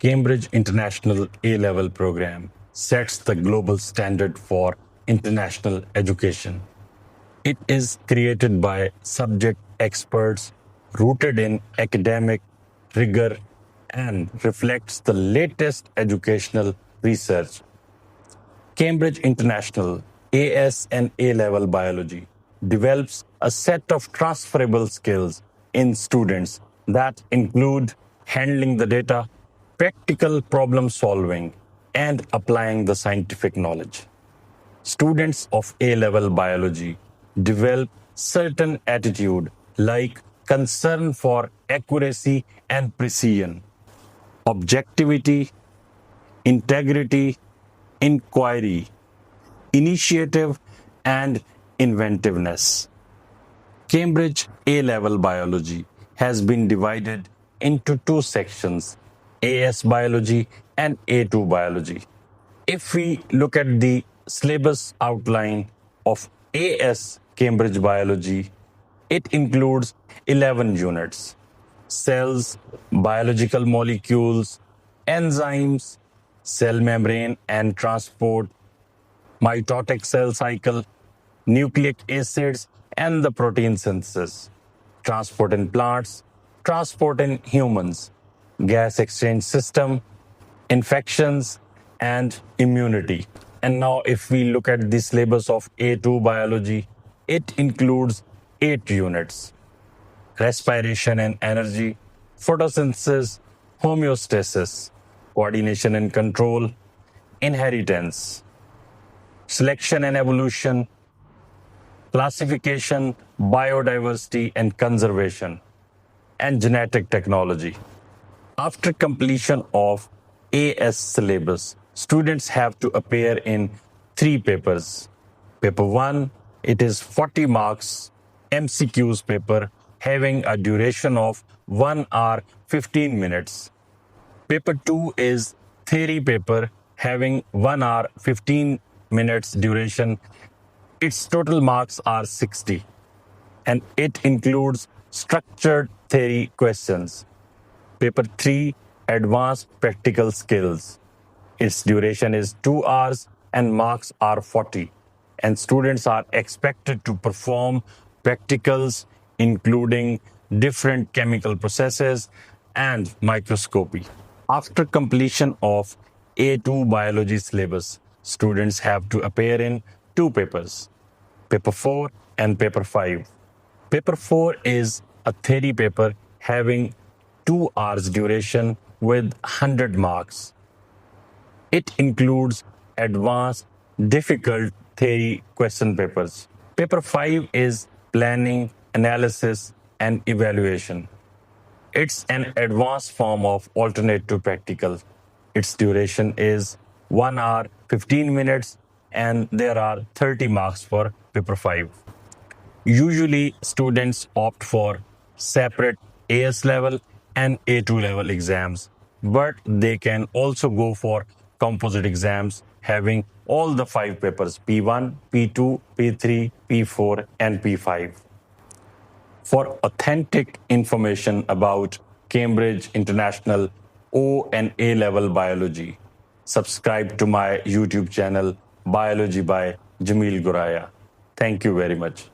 Cambridge International A-level program sets the global standard for international education. It is created by subject experts rooted in academic rigor and reflects the latest educational research. Cambridge International AS and A-level biology develops a set of transferable skills in students that include handling the data, practical problem solving, and applying the scientific knowledge. Students of A-level biology develop certain attitude like concern for accuracy and precision, objectivity, integrity, inquiry, initiative, and inventiveness. Cambridge A-level biology has been divided into two sections, AS biology and A2 biology. If we look at the syllabus outline of AS Cambridge biology, it includes 11 units: cells, biological molecules, enzymes, cell membrane and transport, mitotic cell cycle, nucleic acids, and the protein synthesis, transport in plants, transport in humans, gas exchange system, infections, and immunity. And now, if we look at the syllabus of A2 biology, it includes 8 units: respiration and energy, photosynthesis, homeostasis, coordination and control, inheritance, selection and evolution, classification, biodiversity and conservation, and genetic technology. After completion of AS syllabus, students have to appear in 3 papers. Paper 1, it is 40 marks MCQs paper having a duration of 1 hour 15 minutes. Paper 2 is theory paper having 1 hour 15 minutes duration. Its total marks are 60 and it includes structured theory questions. Paper 3, advanced practical skills. Its duration is 2 hours and marks are 40. And students are expected to perform practicals including different chemical processes and microscopy. After completion of A2 biology syllabus, students have to appear in 2 papers, paper 4 and paper 5. Paper 4 is a theory paper having 2 hours duration with 100 marks. It includes advanced, difficult theory question papers. Paper 5 is planning, analysis, and evaluation. It's an advanced form of alternate to practical. Its duration is 1 hour 15 minutes and there are 30 marks for paper 5. Usually students opt for separate AS level and A2 level exams, but they can also go for composite exams having all the 5 papers P1, P2, P3, P4 and P5. For authentic information about Cambridge International O and A level biology, subscribe to my YouTube channel Biology by Jamil Goraya. Thank you very much.